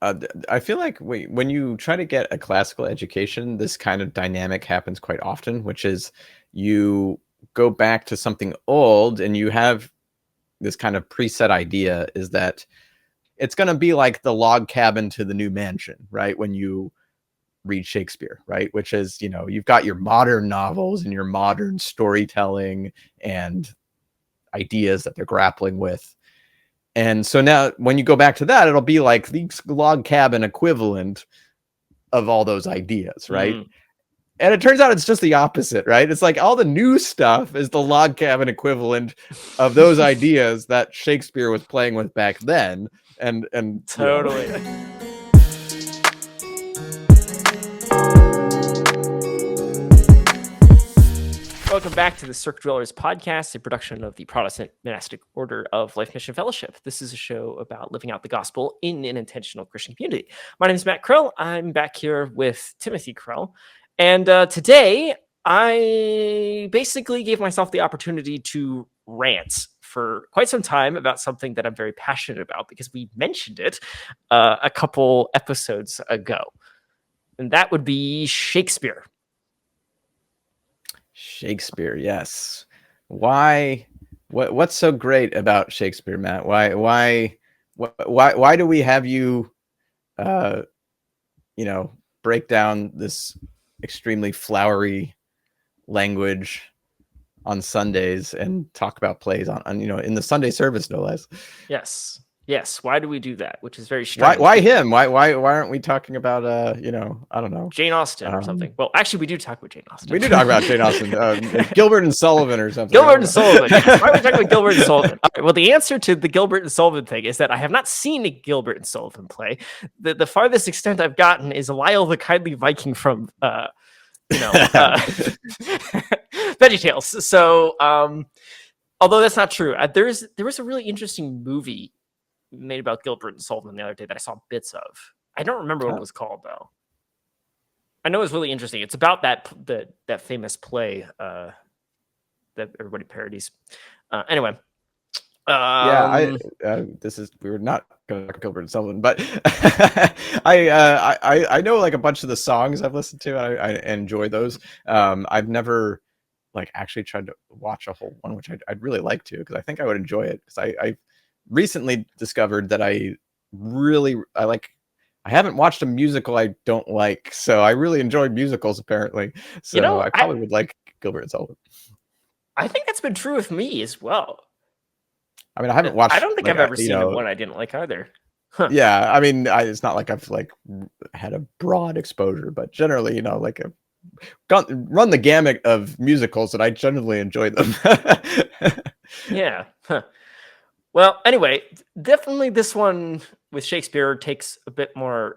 I feel like when you try to get a classical education, this kind of dynamic happens quite often, which is you go back to something old and you have this kind of preset idea is that it's going to be like the log cabin to the new mansion, right? When you read Shakespeare, right? Which is, you've got your modern novels and your modern storytelling and ideas that they're grappling with. And so now when you go back to that, it'll be like the log cabin equivalent of all those ideas, right? And it turns out it's just the opposite, right? It's like all the new stuff is the log cabin equivalent of those ideas that Shakespeare was playing with back then. And totally. Welcome back to the Cirque Dwellers podcast, a production of the Protestant Monastic Order of Life Mission Fellowship. This is a show about living out the gospel in an intentional Christian community. My name is Matt Krell. I'm back here with Timothy Krell. And today, I basically gave myself the opportunity to rant for quite some time about something that I'm very passionate about because we mentioned it a couple episodes ago. And that would be Shakespeare. Shakespeare, yes. Why? What's so great about Shakespeare, Matt? Why do we have you, break down this extremely flowery language on Sundays and talk about plays on in the Sunday service, no less? Yes. Why do we do that? Which is very strange. Why him? Why aren't we talking about I don't know, Jane Austen or something? Well, actually, we do talk about Jane Austen. We do talk about Jane Austen, Gilbert and Sullivan or something. Gilbert and Sullivan. Yes. Why are we talking about Gilbert and Sullivan? All right, well, the answer to the Gilbert and Sullivan thing is that I have not seen a Gilbert and Sullivan play. The farthest extent I've gotten is Lyle the Kindly Viking from VeggieTales. So, although that's not true, there was a really interesting movie made about Gilbert and Sullivan the other day that I saw bits of. I don't remember what it was called though. I know it was really interesting. It's about that famous play that everybody parodies. Anyway, we were not going to talk Gilbert and Sullivan, but I know like a bunch of the songs I've listened to. I enjoy those. I've never like actually tried to watch a whole one, which I'd really like to because I think I would enjoy it because I recently discovered that I haven't watched a musical I don't like, so I really enjoy musicals apparently. So I probably would like Gilbert and Sullivan. I think that's been true with me as well. I mean, I haven't watched. I don't think I've ever seen one I didn't like either. Huh. Yeah, I mean, it's not like I've like had a broad exposure, but generally, like run the gamut of musicals that I generally enjoy them. Yeah. Huh. Well, anyway, definitely this one with Shakespeare takes a bit more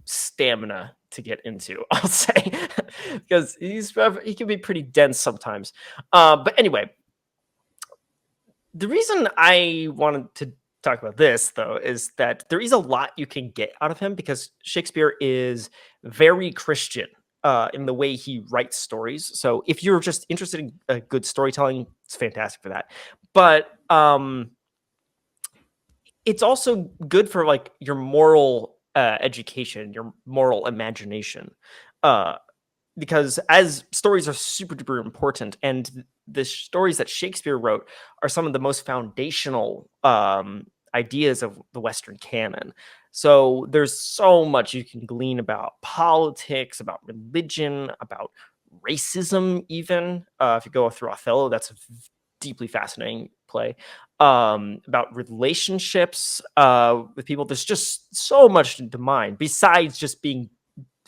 stamina to get into, I'll say, because he can be pretty dense sometimes. But anyway, the reason I wanted to talk about this, though, is that there is a lot you can get out of him because Shakespeare is very Christian in the way he writes stories. So if you're just interested in good storytelling, it's fantastic for that. But it's also good for like your moral education, your moral imagination, because as stories are super duper important, and the stories that Shakespeare wrote are some of the most foundational ideas of the Western canon. So there's so much you can glean about politics, about religion, about racism, even if you go through Othello, that's a deeply fascinating play. About relationships with people. There's just so much to mine besides just being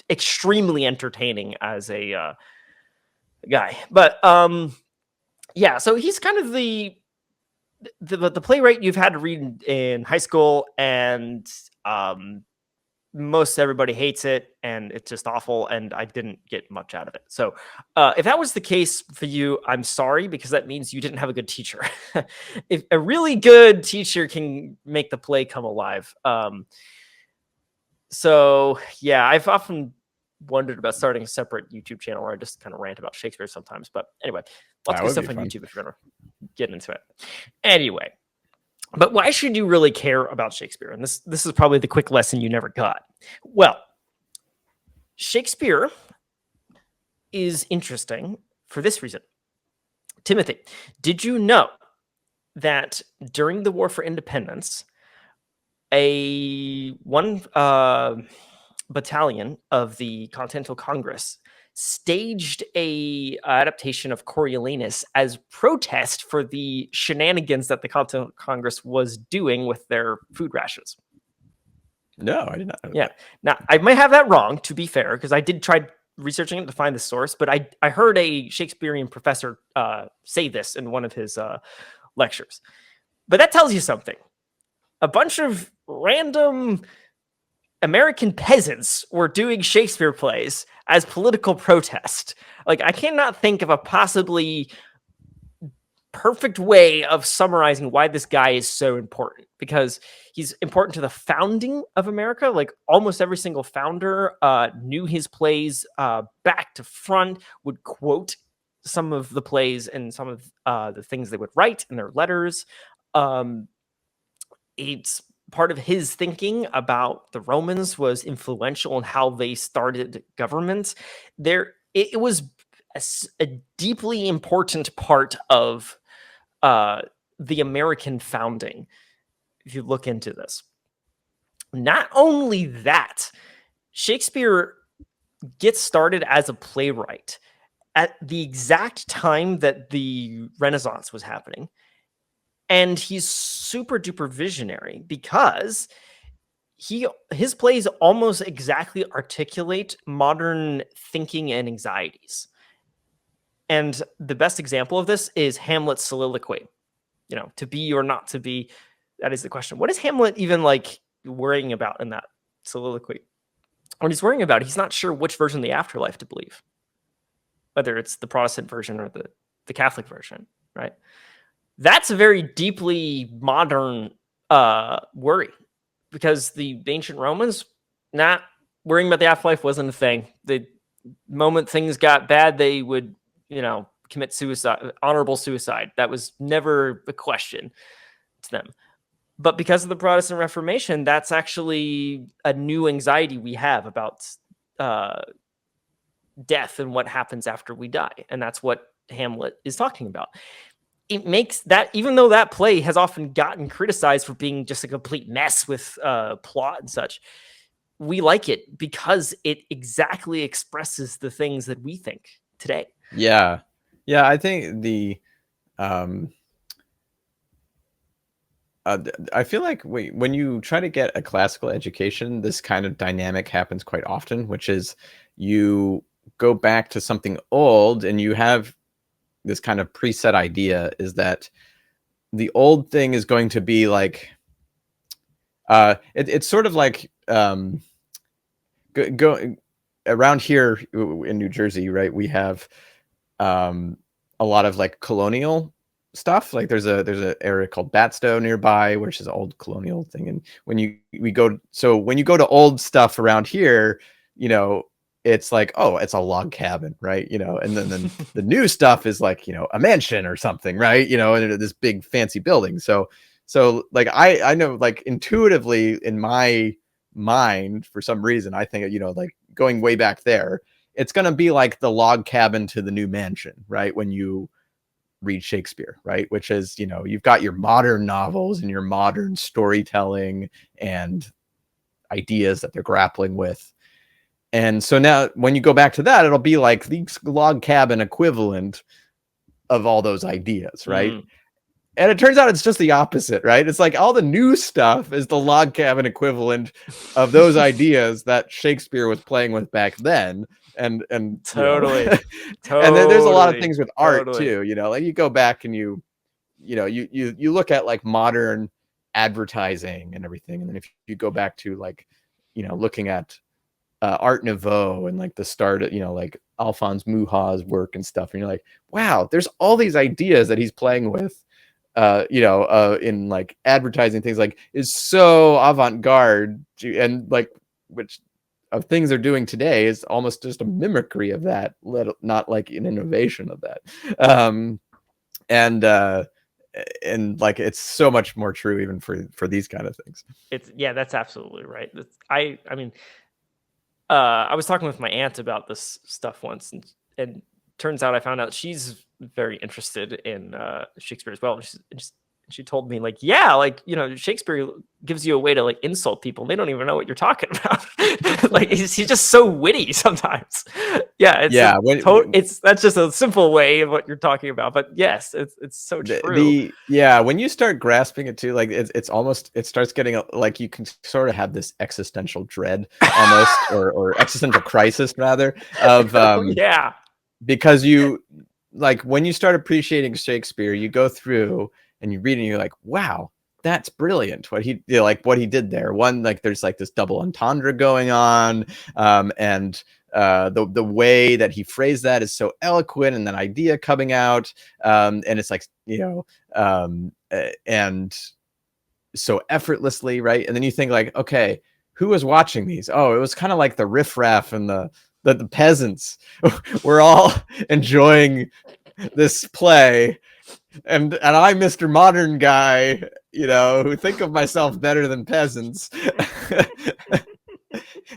extremely entertaining as a guy. But yeah, so he's kind of the playwright you've had to read in high school, and most everybody hates it, and it's just awful, and I didn't get much out of it. So if that was the case for you, I'm sorry, because that means you didn't have a good teacher. If a really good teacher can make the play come alive. So yeah, I've often wondered about starting a separate YouTube channel where I just kind of rant about Shakespeare sometimes. But anyway, lots of good stuff on YouTube if you're gonna get into it. Anyway, But why should you really care about Shakespeare? And this is probably the quick lesson you never got. Well, Shakespeare is interesting for this reason. Timothy, did you know that during the War for Independence, one battalion of the Continental Congress staged a adaptation of Coriolanus as protest for the shenanigans that the Continental Congress was doing with their food rations? No, I did not know Yeah. that. Now, I might have that wrong, to be fair, because I did try researching it to find the source, but I heard a Shakespearean professor say this in one of his lectures. But that tells you something. A bunch of random American peasants were doing Shakespeare plays as political protest. Like, I cannot think of a possibly perfect way of summarizing why this guy is so important, because he's important to the founding of America. Like, almost every single founder knew his plays back to front, would quote some of the plays and some of the things they would write in their letters. It's part of his thinking about the Romans was influential in how they started government. It was a deeply important part of the American founding, if you look into this. Not only that, Shakespeare gets started as a playwright at the exact time that the Renaissance was happening. And he's super duper visionary because his plays almost exactly articulate modern thinking and anxieties. And the best example of this is Hamlet's soliloquy. To be or not to be, that is the question. What is Hamlet even like worrying about in that soliloquy? What he's worrying about, he's not sure which version of the afterlife to believe, whether it's the Protestant version or the Catholic version, right? That's a very deeply modern worry, because the ancient Romans, not worrying about the afterlife wasn't a thing. The moment things got bad, they would, commit suicide, honorable suicide. That was never a question to them. But because of the Protestant Reformation, that's actually a new anxiety we have about death and what happens after we die. And that's what Hamlet is talking about. It makes that, even though that play has often gotten criticized for being just a complete mess with plot and such, we like it because it exactly expresses the things that we think today. Yeah. I think I feel like when you try to get a classical education, this kind of dynamic happens quite often, which is you go back to something old and you have this kind of preset idea is that the old thing is going to be like, it's sort of like go around here in New Jersey, right? We have a lot of like colonial stuff. Like there's a area called Batstow nearby, which is an old colonial thing. And when you go to old stuff around here, it's like, oh, it's a log cabin, right? And then the new stuff is like, a mansion or something, right? And this big fancy building. So like I know, like intuitively in my mind, for some reason, I think, like going way back there, it's going to be like the log cabin to the new mansion, right? When you read Shakespeare, right? Which is, you've got your modern novels and your modern storytelling and ideas that they're grappling with. And so now when you go back to that, it'll be like the log cabin equivalent of all those ideas, right? And it turns out it's just the opposite, right? It's like all the new stuff is the log cabin equivalent of those ideas that Shakespeare was playing with back then. And Totally. And then there's a lot of things with art too, like you go back and you look at like modern advertising and everything. And then if you go back to like, looking at Art Nouveau and like the start of, like Alphonse Muha's work and stuff. And you're like, wow, there's all these ideas that he's playing with, in like advertising things, like is so avant-garde, and like, which of things they're doing today is almost just a mimicry of that, not like an innovation of that. and like it's so much more true even for these kind of things. That's absolutely right. I mean, I was talking with my aunt about this stuff once, and turns out I found out she's very interested in Shakespeare as well. She told me like, yeah, like, you know, Shakespeare gives you a way to like insult people. And they don't even know what you're talking about. Like he's just so witty sometimes. Yeah, that's just a simple way of what you're talking about. But yes, it's so true. When you start grasping it too, like it starts getting like you can sort of have this existential dread almost, or existential crisis rather of yeah, because you like when you start appreciating Shakespeare, you go through and you read and you're like, wow, that's brilliant. What he did there. One, like there's like this double entendre going on. And the way that he phrased that is so eloquent, and that idea coming out. And it's like, and so effortlessly, right? And then you think like, okay, who was watching these? Oh, it was kind of like the riffraff and the peasants. We're all enjoying this play. And I'm Mr. Modern guy, who think of myself better than peasants.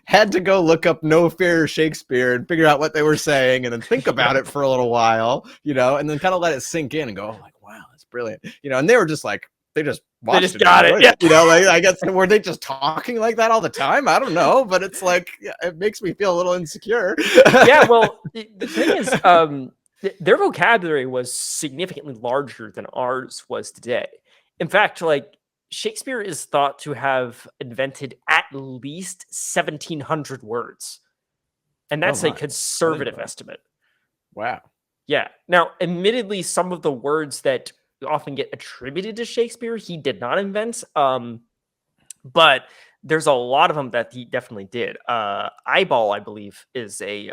Had to go look up No Fear Shakespeare and figure out what they were saying, and then think about it for a little while, and then kind of let it sink in and go, oh, like, wow, that's brilliant. And they were just like, they just got it. Yeah. Like, I guess, were they just talking like that all the time? I don't know, but it's like, it makes me feel a little insecure. Yeah, well, the thing is, their vocabulary was significantly larger than ours was today. In fact, like Shakespeare is thought to have invented at least 1,700 words. And that's a conservative estimate. Wow. Yeah. Now, admittedly, some of the words that often get attributed to Shakespeare, he did not invent. But there's a lot of them that he definitely did. Eyeball, I believe, is a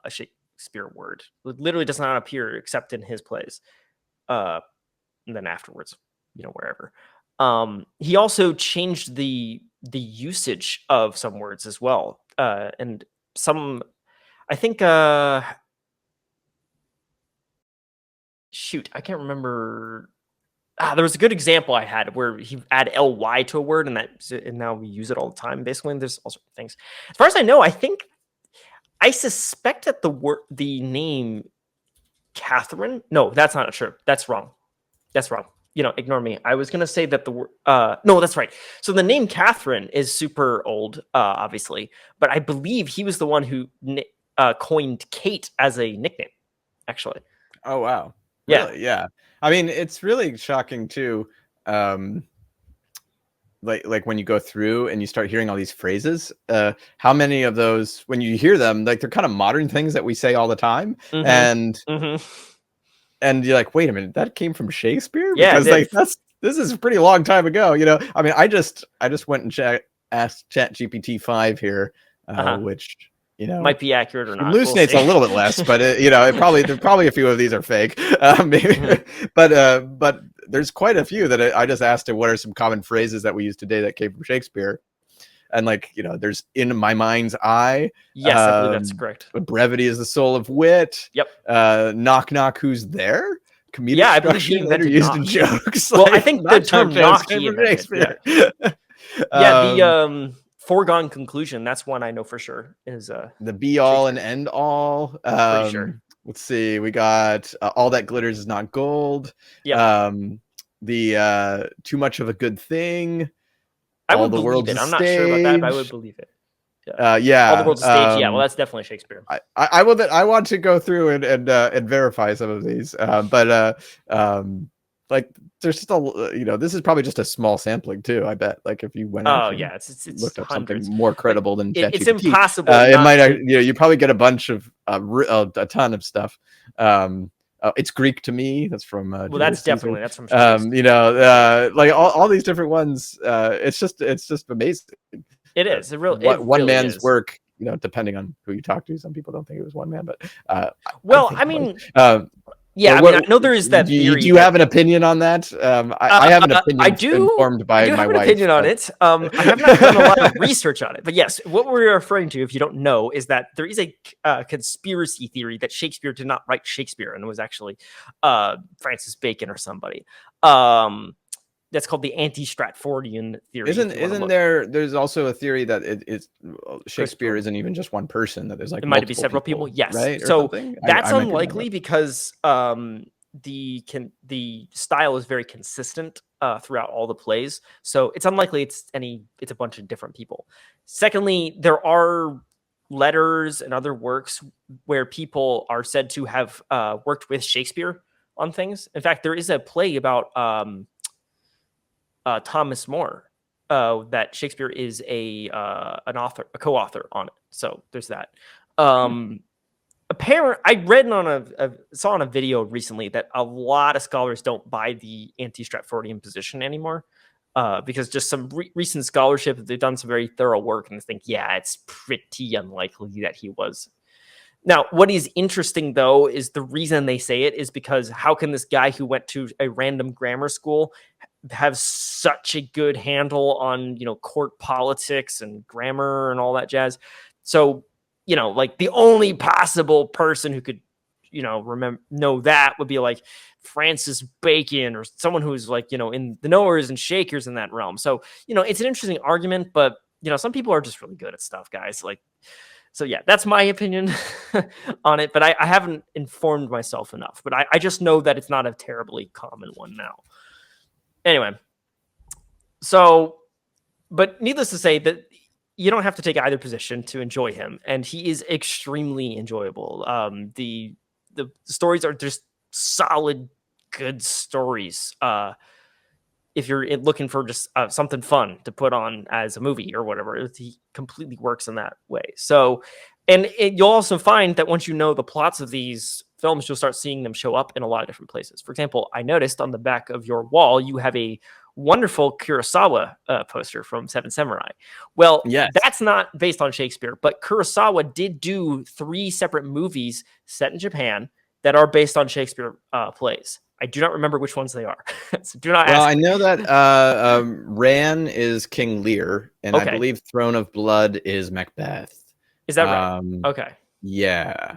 Shakespeare word. It literally does not appear except in his plays. And then afterwards, wherever. He also changed the usage of some words as well. And some, I think, shoot, I can't remember. There was a good example I had where he add ly to a word, and now we use it all the time. Basically, there's all sorts of things. As far as I know, I suspect that the name Catherine. No, that's not true. That's wrong. Ignore me. I was gonna say that the word. No, that's right. So the name Catherine is super old, obviously, but I believe he was the one who coined Kate as a nickname. Actually. Oh wow. Yeah. Really? Yeah. I mean, it's really shocking too. Like when you go through and you start hearing all these phrases, how many of those, when you hear them, like they're kind of modern things that we say all the time, and you're like, wait a minute, that came from Shakespeare? Yeah, because this is a pretty long time ago. I mean, I just went and asked ChatGPT 5 here, which might be accurate or not. Hallucinates a little bit less, but there probably a few of these are fake, maybe. But there's quite a few that I just asked it, what are some common phrases that we use today that came from Shakespeare? And there's in my mind's eye. Yes, I believe that's correct. Brevity is the soul of wit. Yep. Knock knock, who's there? Comedic I believe he invented used in jokes. Well, I think the term knock he invented. Shakespeare. The foregone conclusion, that's one I know for sure is the be all and end all. Pretty sure. Let's see, we got all that glitters is not gold. Yeah. The too much of a good thing. I would believe it. I'm not sure about that, but I would believe it. Yeah. All the world's a stage. Yeah, well, that's definitely Shakespeare. I want to go through and verify some of these, but like there's still, this is probably just a small sampling too. I bet, like if you went, it's looked up hundreds. something more credible than ChatGPT, it's impossible. It might, you probably get a bunch of a ton of stuff. It's Greek to me. That's from. Well, that's definitely that's from. Like all these different ones. It's just amazing. It is. It really. One man's work. Depending on who you talk to, some people don't think it was one man, but. Well, I mean. Yeah, Or I mean, I what? know there is that Do you, theory do you that have an opinion on that? I have an I opinion do. informed I by do my have an wife, opinion on but it. I have not done a lot of research on it, but yes, what we're referring to, if you don't know, is that there is a conspiracy theory that Shakespeare did not write Shakespeare, and it was actually Francis Bacon or somebody. That's called the anti-Stratfordian theory. If you want to isn't look, there's also a theory that it's Shakespeare Christopher, isn't even just one person, that there's like it might be multiple several people. people, Yes, right, or so something. I that's might be wrong about unlikely because the style is very consistent throughout all the plays, so it's unlikely it's a bunch of different people. Secondly, there are letters and other works where people are said to have worked with Shakespeare on things. In fact, there is a play about Thomas More that Shakespeare is a co-author on it. So there's that. I read saw on a video recently that a lot of scholars don't buy the anti-Stratfordian position anymore, because just some recent scholarship, they've done some very thorough work and they think, yeah, it's pretty unlikely that he was. Now, what is interesting though is the reason they say it is because how can this guy who went to a random grammar school have such a good handle on, court politics and grammar and all that jazz? So, like the only possible person who could, know that would be like Francis Bacon or someone who's like, in the knowers and shakers in that realm. So, it's an interesting argument, but some people are just really good at stuff, guys. Like, so yeah, that's my opinion on it, but I haven't informed myself enough. But I just know that it's not a terribly common one now. Anyway, so, but needless to say that you don't have to take either position to enjoy him, and he is extremely enjoyable. The stories are just solid, good stories. If you're looking for just something fun to put on as a movie or whatever, he completely works in that way. So, and you'll also find that once you know the plots of these films, you'll start seeing them show up in a lot of different places. For example, I noticed on the back of your wall, you have a wonderful Kurosawa poster from Seven Samurai. Well, Yes. that's not based on Shakespeare, but Kurosawa did do 3 separate movies set in Japan that are based on Shakespeare plays. I do not remember which ones they are. So do not Well, ask I me. know that Ran is King Lear, and I Okay. believe Throne of Blood is Macbeth. Is that right? Okay. Yeah.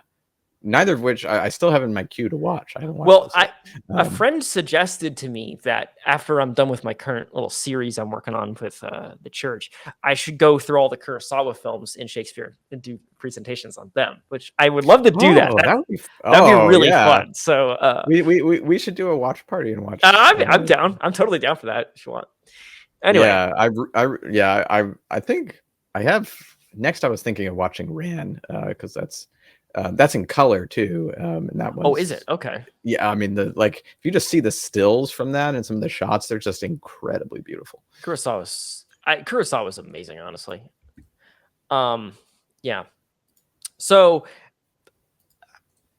Neither of which I still have in my queue to watch. I haven't watched Well, those yet. a friend suggested to me that after I'm done with my current little series I'm working on with the church, I should go through all the Kurosawa films in Shakespeare and do presentations on them, which I would love to do that. Oh, that would be. That'd be Oh, really yeah. fun. So We should do a watch party and watch. I'm down. I'm totally down for that if you want. Anyway, Yeah, I think I have. Next, I was thinking of watching Ran, because that's in color too, and that oh, is was. it? Okay. Yeah, I mean if you just see the stills from that and some of the shots, they're just incredibly beautiful. Kurosawa's amazing, honestly. Yeah. So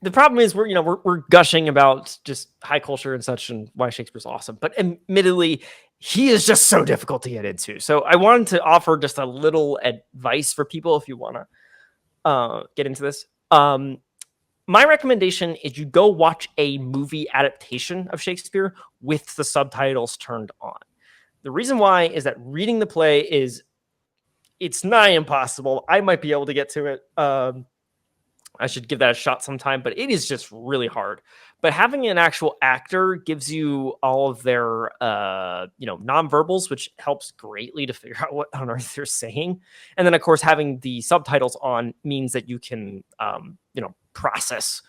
the problem is we're gushing about just high culture and such and why Shakespeare's awesome, but admittedly he is just so difficult to get into. So I wanted to offer just a little advice for people if you want to get into this. My recommendation is you go watch a movie adaptation of Shakespeare with the subtitles turned on. The reason why is that reading the play it's nigh impossible. I might be able to get to it. I should give that a shot sometime, but it is just really hard. But having an actual actor gives you all of their, nonverbals, which helps greatly to figure out what on earth they're saying. And then, of course, having the subtitles on means that you can, process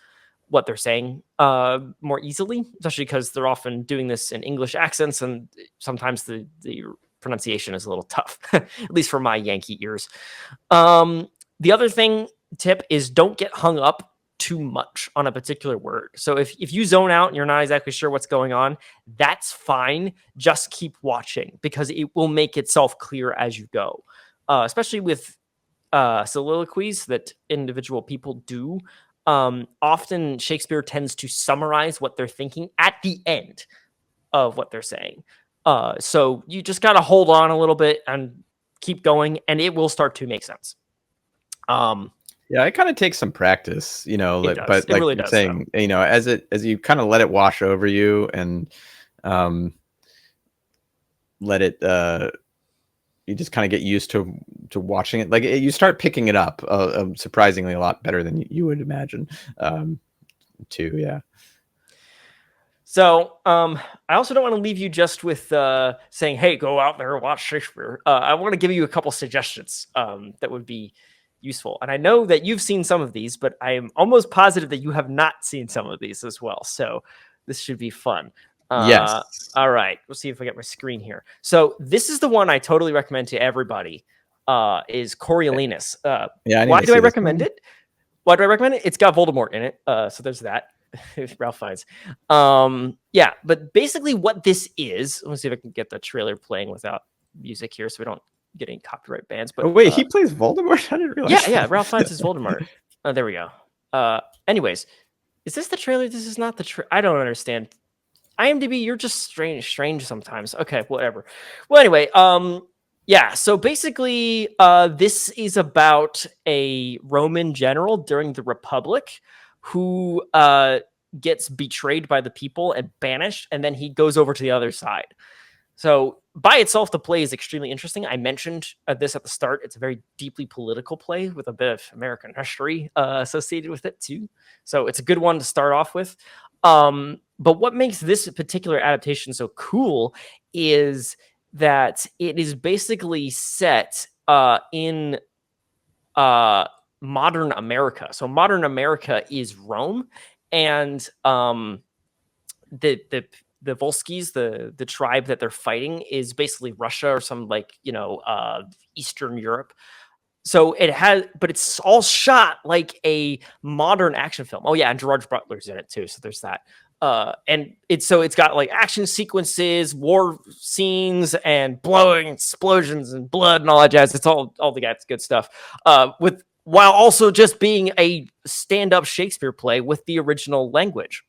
what they're saying more easily, especially because they're often doing this in English accents, and sometimes the pronunciation is a little tough, at least for my Yankee ears. The other tip is don't get hung up too much on a particular word. So if you zone out and you're not exactly sure what's going on, that's fine. Just keep watching because it will make itself clear as you go, especially with soliloquies that individual people do. Often Shakespeare tends to summarize what they're thinking at the end of what they're saying. So you just got to hold on a little bit and keep going, and it will start to make sense. Yeah, it kind of takes some practice, It does. but It like really you're does, though. saying, as you kind of let it wash over you and um, let it, you just kind of get used to watching it. Like you start picking it up surprisingly a lot better than you would imagine. Too, yeah. So, I also don't want to leave you just with saying, "Hey, go out there and watch Shakespeare." I want to give you a couple suggestions that would be useful. And I know that you've seen some of these, but I am almost positive that you have not seen some of these as well. So, this should be fun. Yes. All right, we'll see if I get my screen here. So, this is the one I totally recommend to everybody. Is Coriolanus? Yeah, I need Why to do I see this recommend one. it? Why do I recommend it? It's got Voldemort in it. So there's that. Ralph Fiennes. Yeah, but basically what this is, let me see if I can get the trailer playing without music here so we don't get any copyright bans. Oh But wait, he plays Voldemort. I didn't yeah, realize yeah, Ralph that. Fiennes is Voldemort. Oh, there we go. Anyways, is this the trailer? This is not the I don't understand. IMDb, you're just strange sometimes. Okay, whatever. Well, anyway, yeah, so basically, this is about a Roman general during the Republic who gets betrayed by the people and banished, and then he goes over to the other side. So, by itself, the play is extremely interesting. I mentioned this at the start. It's a very deeply political play with a bit of American history associated with it, too. So, it's a good one to start off with. But what makes this particular adaptation so cool is that it is basically set in modern America. So modern America is Rome, and the Volskis, the tribe that they're fighting, is basically Russia or some Eastern Europe. So it has, but it's all shot like a modern action film. Oh yeah, and Gerard Butler's in it too. So there's that. And it's got like action sequences, war scenes, and blowing explosions and blood and all that jazz. It's all the good stuff. With while also just being a stand-up Shakespeare play with the original language.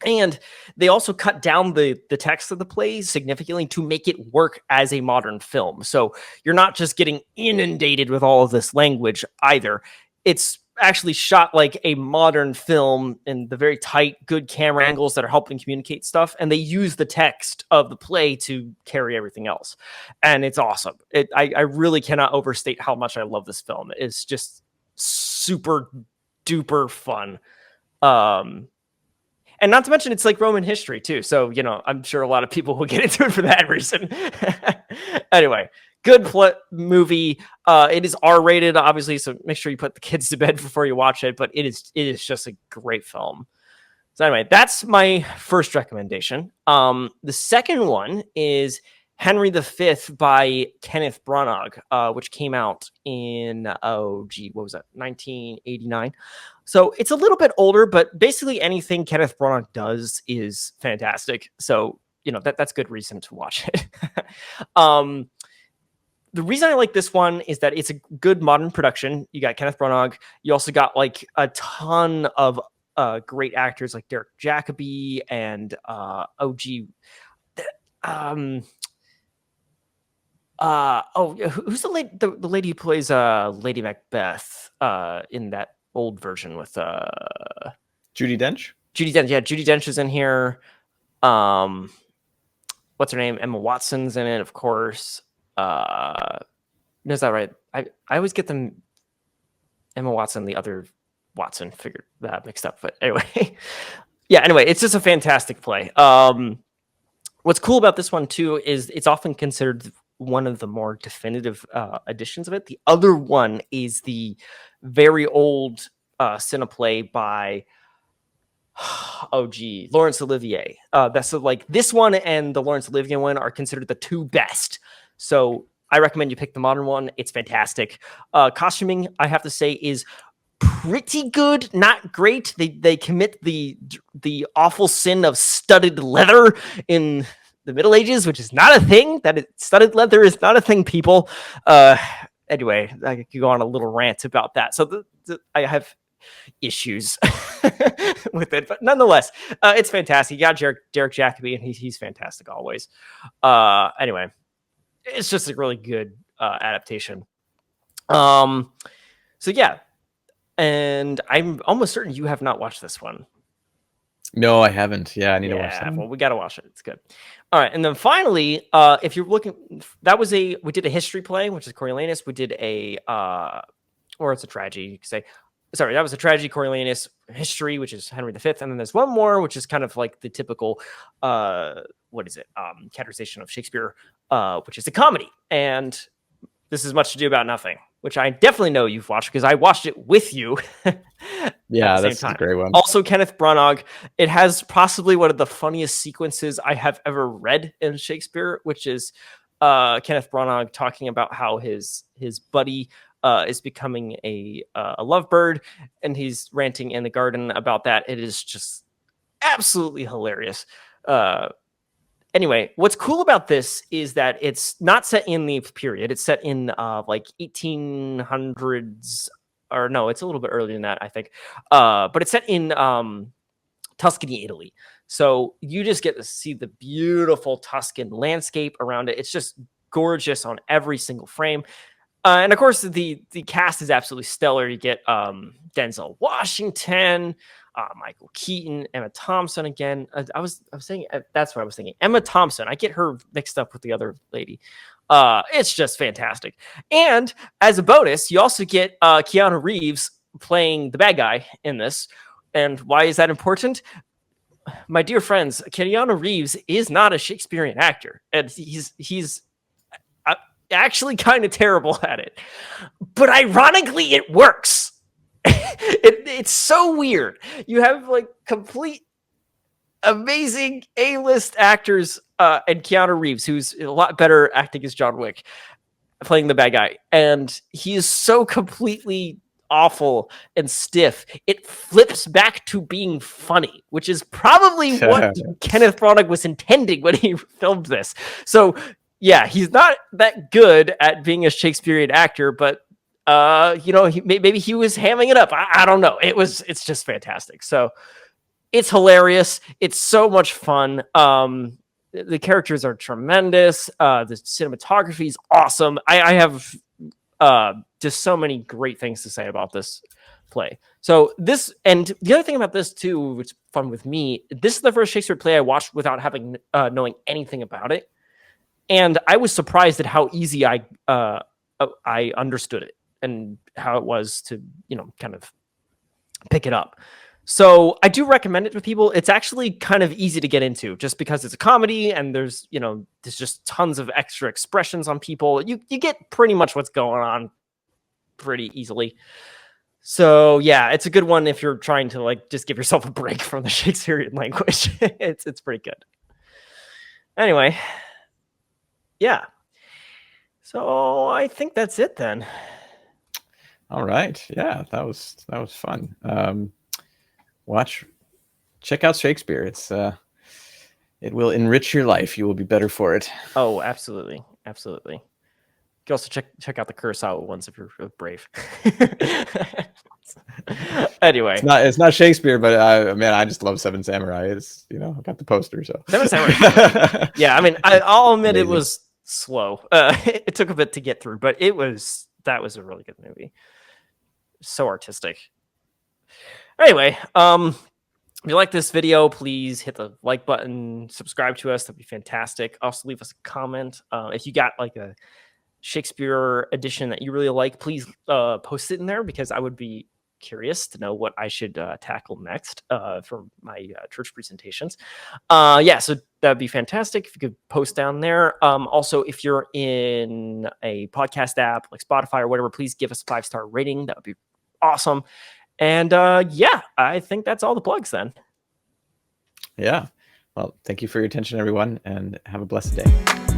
And they also cut down the text of the plays significantly to make it work as a modern film. So you're not just getting inundated with all of this language either. It's actually shot like a modern film in the very tight, good camera angles that are helping communicate stuff. And they use the text of the play to carry everything else. And it's awesome. I really cannot overstate how much I love this film. It's just super duper fun. And not to mention, it's like Roman history too. So, I'm sure a lot of people will get into it for that reason. Anyway, good movie. It is R-rated, obviously, so make sure you put the kids to bed before you watch it. But it is just a great film. So anyway, that's my first recommendation. The second one is Henry V by Kenneth Branagh, which came out in, what was that, 1989. So it's a little bit older, but basically anything Kenneth Branagh does is fantastic. So, that's good reason to watch it. The reason I like this one is that it's a good modern production. You got Kenneth Branagh. You also got like a ton of great actors like Derek Jacobi and who's the lady? The lady who plays Lady Macbeth in that old version with Judi Dench. Judi Dench. Yeah, Judi Dench is in here. What's her name? Emma Watson's in it, of course. Is that right? I always get them. Emma Watson, the other Watson, figured that mixed up. But anyway, yeah. Anyway, it's just a fantastic play. What's cool about this one too is it's often considered one of the more definitive editions of it. The other one is the very old cineplay by Laurence Olivier. That's like this one and the Laurence Olivier one are considered the two best. So I recommend you pick the modern one. It's fantastic. Costuming, I have to say, is pretty good, not great. They commit the awful sin of studded leather in the Middle Ages, which is not a thing. Studded leather is not a thing, people. Anyway, I could go on a little rant about that. So I have issues with it, but nonetheless, it's fantastic. You got Derek Jacobi, and he's fantastic always. Anyway, it's just a really good adaptation. So yeah, and I'm almost certain you have not watched this one. No, I haven't. Yeah, I need to watch that. Well, we got to watch it. It's good. All right, and then finally, if you're looking, we did a history play, which is Coriolanus. We did or it's a tragedy. You could say, sorry, that was a tragedy. Coriolanus history, which is Henry V, and then there's one more, which is kind of like the typical, categorization of Shakespeare, which is a comedy, and this is Much Ado About Nothing, which I definitely know you've watched because I watched it with you. Yeah, that's a great one. Also, Kenneth Branagh. It has possibly one of the funniest sequences I have ever read in Shakespeare, which is Kenneth Branagh talking about how his buddy is becoming a lovebird, and he's ranting in the garden about that. It is just absolutely hilarious. Anyway, what's cool about this is that it's not set in the period. It's set in like 1800s, or no, it's a little bit earlier than that, I think. But it's set in Tuscany, Italy. So you just get to see the beautiful Tuscan landscape around it. It's just gorgeous on every single frame. And of course, the cast is absolutely stellar. You get Denzel Washington, Michael Keaton, Emma Thompson again. I was saying that's what I was thinking. Emma Thompson. I get her mixed up with the other lady. It's just fantastic. And as a bonus, you also get Keanu Reeves playing the bad guy in this. And why is that important? My dear friends, Keanu Reeves is not a Shakespearean actor, and he's actually kind of terrible at it. But ironically, it works. It's so weird. You have like complete amazing A-list actors and Keanu Reeves, who's a lot better acting as John Wick, playing the bad guy. And he is so completely awful and stiff. It flips back to being funny, which is probably what Kenneth Branagh was intending when he filmed this. So yeah, he's not that good at being a Shakespearean actor, but maybe he was hamming it up. I don't know. It's just fantastic. So it's hilarious. It's so much fun. The characters are tremendous. The cinematography is awesome. I have just so many great things to say about this play. So this, and the other thing about this too, which is fun with me, this is the first Shakespeare play I watched without having knowing anything about it. And I was surprised at how easy I understood it and how it was to, kind of pick it up. So I do recommend it to people. It's actually kind of easy to get into just because it's a comedy and there's just tons of extra expressions on people. You get pretty much what's going on pretty easily. So yeah, it's a good one if you're trying to like just give yourself a break from the Shakespearean language. It's pretty good. Anyway. Yeah. So I think that's it then. All right. Yeah, that was fun. Check out Shakespeare. It will enrich your life. You will be better for it. Oh, absolutely. Absolutely. You can also check out the Kurosawa ones if you're brave. Anyway, it's not Shakespeare, but I just love Seven Samurai. It's I got the poster. So Seven Samurai. Yeah, I mean, I'll admit it was slow. It took a bit to get through, but that was a really good movie. So artistic. Anyway, if you like this video, please hit the like button, subscribe to us. That'd be fantastic. Also, leave us a comment. If you got like a Shakespeare edition that you really like, please post it in there because I would be curious to know what I should tackle next for my church presentations. So that'd be fantastic if you could post down there. Also, if you're in a podcast app like Spotify or whatever, please give us a 5-star rating. That would be awesome. And I think that's all the plugs then. Yeah. Well, thank you for your attention, everyone, and have a blessed day.